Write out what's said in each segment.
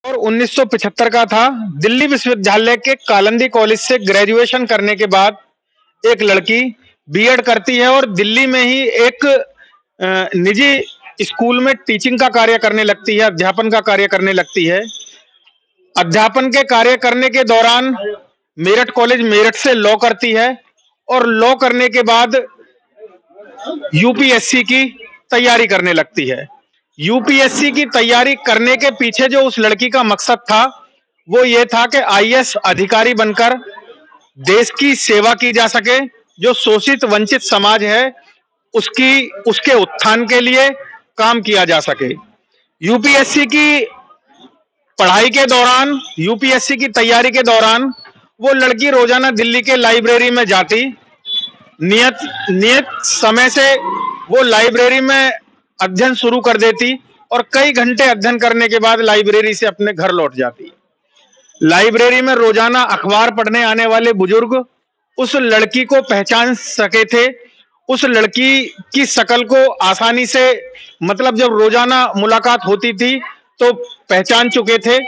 और 1975 का था। दिल्ली विश्वविद्यालय के कालंदी कॉलेज से ग्रेजुएशन करने के बाद एक लड़की बीएड करती है और दिल्ली में ही एक निजी स्कूल में टीचिंग का कार्य करने लगती है, अध्यापन का कार्य करने लगती है। अध्यापन के कार्य करने के दौरान मेरठ कॉलेज मेरठ से लॉ करती है और लॉ करने के बाद यूपीएससी की तैयारी करने लगती है। यूपीएससी की तैयारी करने के पीछे जो उस लड़की का मकसद था वो ये था कि आईएएस अधिकारी बनकर देश की सेवा की जा सके, जो शोषित वंचित समाज है उसके उत्थान के लिए काम किया जा सके। यूपीएससी की पढ़ाई के दौरान, यूपीएससी की तैयारी के दौरान वो लड़की रोजाना दिल्ली के लाइब्रेरी में जाती, नियत नियत समय से वो लाइब्रेरी में अध्ययन शुरू कर देती और कई घंटे अध्ययन करने के बाद लाइब्रेरी से अपने घर लौट जाती। लाइब्रेरी में रोजाना अखबार पढ़ने आने वाले बुजुर्ग उस लड़की को पहचान सके थे। उस लड़की की शक्ल को आसानी से, मतलब जब रोजाना मुलाकात होती थी तो पहचान चुके थे।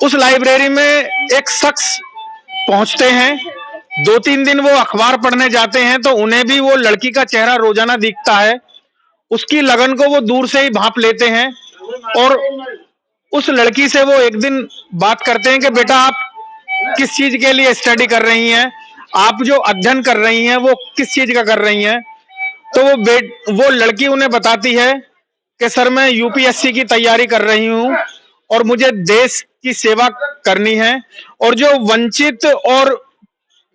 उस लाइब्रेरी में एक शख्स पहुंचते हैं, 2-3 दिन वो अखबार पढ़ने जाते हैं तो उन्हें भी वो लड़की का चेहरा रोजाना दिखता है। उसकी लगन को वो दूर से ही भांप लेते हैं और उस लड़की से वो एक दिन बात करते हैं कि बेटा आप किस चीज के लिए स्टडी कर रही हैं, आप जो अध्ययन कर रही हैं वो किस चीज का कर रही हैं। तो वो लड़की उन्हें बताती है कि सर मैं यूपीएससी की तैयारी कर रही हूं और मुझे देश की सेवा करनी है और जो वंचित और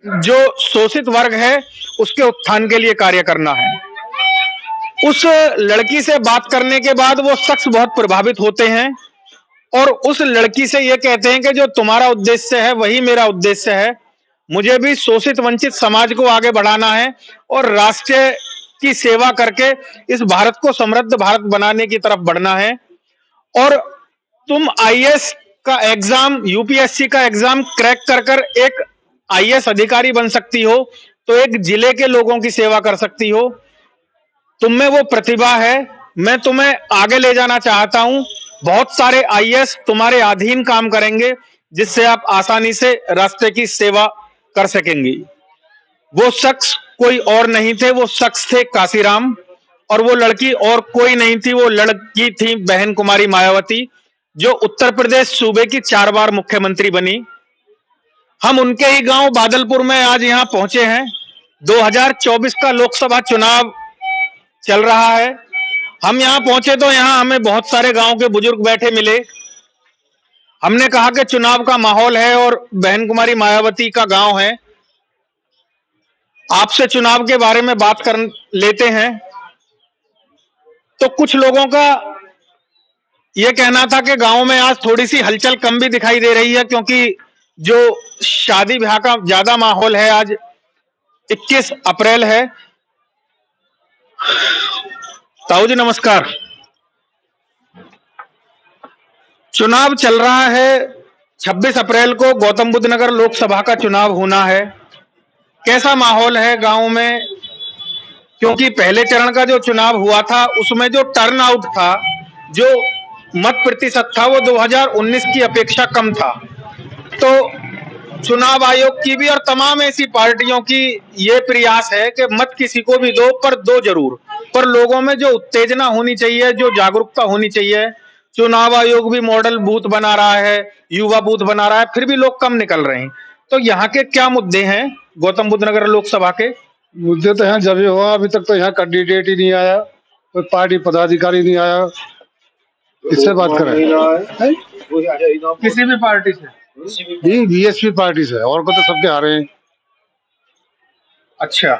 जो शोषित वर्ग है उसके उत्थान के लिए कार्य करना है। उस लड़की से बात करने के बाद वो शख्स बहुत प्रभावित होते हैं और उस लड़की से ये कहते हैं कि जो तुम्हारा उद्देश्य है वही मेरा उद्देश्य है। मुझे भी शोषित वंचित समाज को आगे बढ़ाना है और राष्ट्र की सेवा करके इस भारत को समृद्ध भारत बनाने की तरफ बढ़ना है। और तुम आईएएस का एग्जाम, यूपीएससी का एग्जाम क्रैक कर एक आईएएस अधिकारी बन सकती हो, तो एक जिले के लोगों की सेवा कर सकती हो। तुम में वो प्रतिभा है, मैं तुम्हें आगे ले जाना चाहता हूं। बहुत सारे आईएएस तुम्हारे अधीन काम करेंगे जिससे आप आसानी से राष्ट्र की सेवा कर सकेंगी। वो शख्स कोई और नहीं थे, वो शख्स थे काशीराम और वो लड़की और कोई नहीं थी, वो लड़की थी बहन कुमारी मायावती, जो उत्तर प्रदेश सूबे की 4 बार मुख्यमंत्री बनी। हम उनके ही गांव बादलपुर में आज यहां पहुंचे हैं। 2024 का लोकसभा चुनाव चल रहा है। हम यहां पहुंचे तो यहां हमें बहुत सारे गांव के बुजुर्ग बैठे मिले। हमने कहा कि चुनाव का माहौल है और बहन कुमारी मायावती का गांव है, आपसे चुनाव के बारे में बात कर लेते हैं। तो कुछ लोगों का यह कहना था कि गांव में आज थोड़ी सी हलचल कम भी दिखाई दे रही है क्योंकि जो शादी ब्याह का ज्यादा माहौल है। आज 21 अप्रैल है। ताऊ जी नमस्कार। चुनाव चल रहा है, 26 अप्रैल को गौतम बुद्ध नगर लोकसभा का चुनाव होना है। कैसा माहौल है गांव में? क्योंकि पहले चरण का जो चुनाव हुआ था उसमें जो टर्न आउट था, जो मत प्रतिशत था, वो 2019 की अपेक्षा कम था। तो चुनाव आयोग की भी और तमाम ऐसी पार्टियों की ये प्रयास है कि मत किसी को भी दो पर दो जरूर, पर लोगों में जो उत्तेजना होनी चाहिए, जो जागरूकता होनी चाहिए। चुनाव आयोग भी मॉडल बूथ बना रहा है, युवा बूथ बना रहा है, फिर भी लोग कम निकल रहे हैं। तो यहाँ के क्या मुद्दे हैं गौतम बुद्ध नगर लोकसभा के? मुद्दे तो यहाँ जब हुआ अभी तक तो यहाँ कैंडिडेट ही नहीं आया, कोई पार्टी पदाधिकारी नहीं आया। इससे बात करें किसी भी पार्टी से? नहीं, बीएसपी पार्टी से, और को तो सबके आ रहे हैं। अच्छा,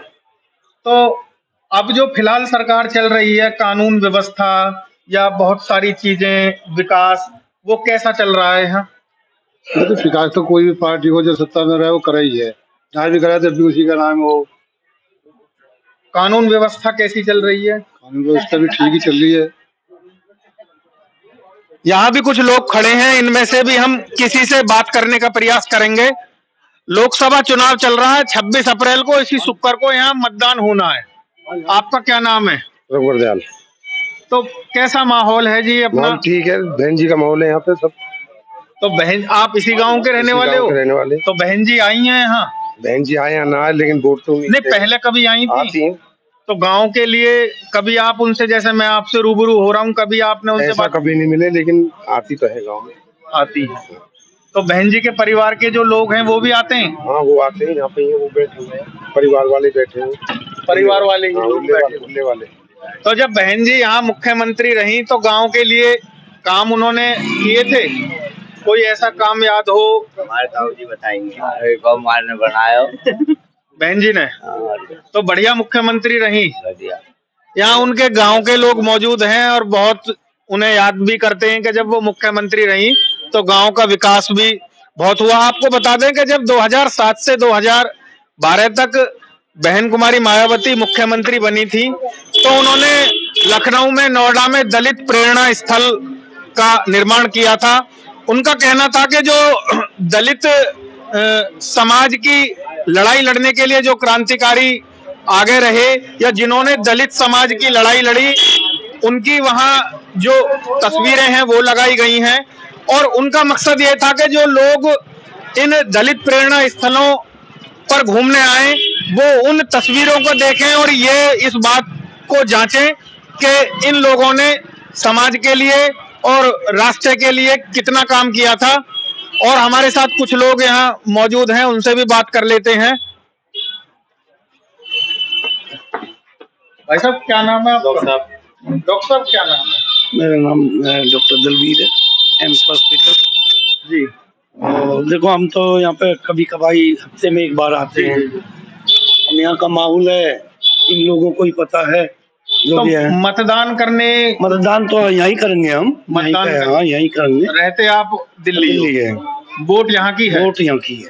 तो अब जो फिलहाल सरकार चल रही है, कानून व्यवस्था या बहुत सारी चीजें, विकास, वो कैसा चल रहा है यहाँ? तो विकास तो कोई भी पार्टी हो जो सत्ता में रहे वो कर ही है, जहाँ भी करा जब भी उसी का नाम हो। कानून व्यवस्था कैसी चल रही है? कानून व्यवस्था भी ठीक ही चल रही है। यहाँ भी कुछ लोग खड़े हैं, इनमें से भी हम किसी से बात करने का प्रयास करेंगे। लोकसभा चुनाव चल रहा है, 26 अप्रैल को, इसी शुक्र को यहाँ मतदान होना है। आपका क्या नाम है? रघुवर दयाल। तो कैसा माहौल है जी अपना? ठीक है, बहन जी का माहौल है यहाँ पे सब। तो बहन, आप इसी गांव के रहने वाले हो? रहने वाले। तो बहन जी आई हैं यहाँ? बहन जी आए या ना आए, लेकिन वोट तो नहीं, पहले कभी आई थी? आती हैं। तो गांव के लिए कभी आप उनसे, जैसे मैं आपसे रूबरू हो रहा हूँ, कभी आपने उनसे ऐसा बात? कभी नहीं मिले, लेकिन आती तो है गांव में। आती है। तो बहन जी के परिवार के जो लोग हैं वो भी आते हैं? हाँ, वो आते हैं, यहाँ पे ही वो बैठे हुए हैं, परिवार वाले बैठे हैं। परिवार वाले ही हाँ, लोग बैठे हुए। उल्ले वाले। तो जब बहन जी यहाँ मुख्यमंत्री रही तो गांव के लिए काम उन्होंने किए थे? कोई ऐसा काम याद हो? हमारे ताऊ जी बताएंगे। गौ मार ने बनाया बहन जी ने? तो बढ़िया मुख्यमंत्री रही। बढ़िया। यहाँ उनके गांव के लोग मौजूद हैं और बहुत उन्हें याद भी करते हैं कि जब वो मुख्यमंत्री रही तो गांव का विकास भी बहुत हुआ। आपको बता दें कि जब 2007 से 2012 तक बहन कुमारी मायावती मुख्यमंत्री बनी थी तो उन्होंने लखनऊ में, नोएडा में दलित प्रेरणा स्थल का निर्माण किया था। उनका कहना था कि जो दलित समाज की लड़ाई लड़ने के लिए जो क्रांतिकारी आगे रहे या जिन्होंने दलित समाज की लड़ाई लड़ी, उनकी वहां जो तस्वीरें हैं वो लगाई गई हैं और उनका मकसद ये था कि जो लोग इन दलित प्रेरणा स्थलों पर घूमने आए वो उन तस्वीरों को देखें और ये इस बात को जांचें कि इन लोगों ने समाज के लिए और राष्ट्र के लिए कितना काम किया था। और हमारे साथ कुछ लोग यहाँ मौजूद हैं, उनसे भी बात कर लेते हैं। भाई साहब, क्या नाम है आपका? डॉक्टर साहब, क्या नाम है? मेरा नाम डॉक्टर दलवीर है, एम्स हॉस्पिटल जी। और देखो, हम तो यहाँ पे कभी कभाई हफ्ते में एक बार आते हैं। हम यहाँ का माहौल है, इन लोगों को ही पता है जो तो भी है। मतदान तो यहीं करेंगे हम, मतदान हाँ यहीं करेंगे। रहते आप दिल्ली हो? है, वोट यहाँ की है? वोट यहाँ की है।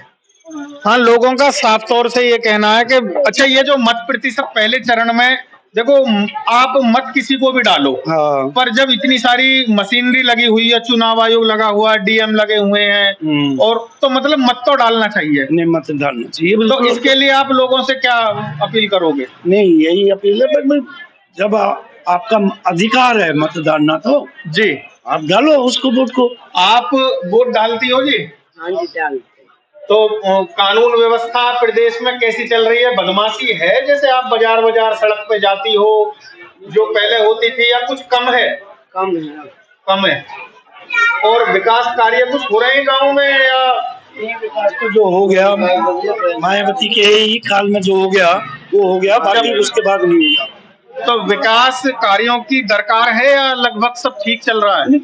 हाँ, लोगों का साफ तौर से ये कहना है कि अच्छा, ये जो मत प्रतिशत पहले चरण में, देखो आप मत किसी को भी डालो, हाँ। पर जब इतनी सारी मशीनरी लगी हुई है, चुनाव आयोग लगा हुआ है, डीएम लगे हुए हैं, और तो मतलब मत तो डालना चाहिए। नहीं, मत डालना चाहिए। तो इसके लिए आप लोगों से क्या अपील करोगे? नहीं, यही अपील है, पर जब आपका अधिकार है मत डालना तो जी, आप डालो उसको, वोट को। आप वोट डालती हो जी? हाँ जी, डालते। तो कानून व्यवस्था प्रदेश में कैसी चल रही है? बदमाशी है? जैसे आप बाजार सड़क पे जाती हो जो पहले होती थी, या कुछ कम है? कम है। कम है। और विकास कार्य कुछ हो रहे हैं गाँव में, या विकास तो जो हो गया मायावती के ही काल में जो हो गया वो हो गया, बाकी उसके बाद नहीं हुआ। तो विकास कार्यों की दरकार है या लगभग सब ठीक चल रहा है?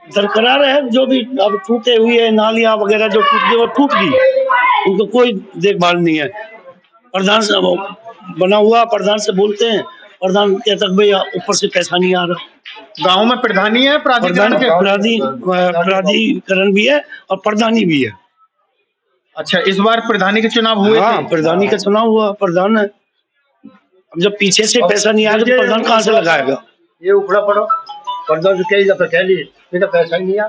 दरकरार है, जो भी अब टूटे हुए है नालियां वगैरह जो टूट गई वो टूट गई, उनको कोई देखभाल नहीं है। प्रधान से बना हुआ, प्रधान से बोलते हैं, प्रधान कहता है भैया ऊपर से पैसा नहीं आ रहा। गांव में प्रधानी है, प्राधिकरण भी है और प्रधानी भी है। अच्छा, इस बार प्रधानी के चुनाव हुए? हाँ, प्रधानी का चुनाव हुआ, प्रधान है। अब जब पीछे से पैसा नहीं आएगा तो प्रधान कहाँ से लगाएगा? ये उखड़ा पड़ो, प्रधान से कई दफे कह लिए, तो पैसा ही नहीं आ।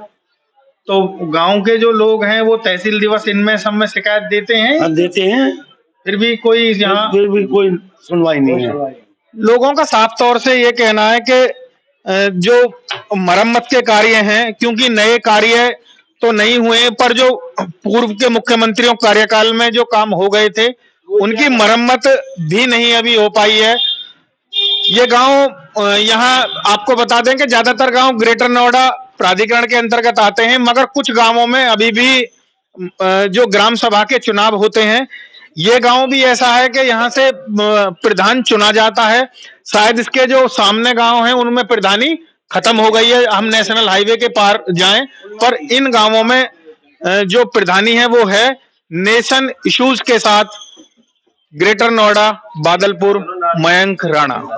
तो गांव के जो लोग हैं वो तहसील दिवस इनमें सब में शिकायत देते हैं? देते हैं, फिर भी कोई यहाँ कोई सुनवाई नहीं है। लोगों का साफ तौर से ये कहना है कि जो मरम्मत के कार्य हैं, क्योंकि नए कार्य तो नहीं हुए, पर जो पूर्व के मुख्यमंत्रियों कार्यकाल में जो काम हो गए थे उनकी मरम्मत भी नहीं अभी हो पाई है। ये गांव, यहाँ आपको बता दें कि ज्यादातर गांव ग्रेटर नोएडा प्राधिकरण के अंतर्गत आते हैं, मगर कुछ गांवों में अभी भी जो ग्राम सभा के चुनाव होते हैं, ये गांव भी ऐसा है कि यहाँ से प्रधान चुना जाता है। शायद इसके जो सामने गांव हैं उनमें प्रधानी खत्म हो गई है, हम नेशनल हाईवे के पार जाएं, पर इन गांवों में जो प्रधानी है वो है नेशन इश्यूज के साथ ग्रेटर नोएडा, बादलपुर, मयंक राणा।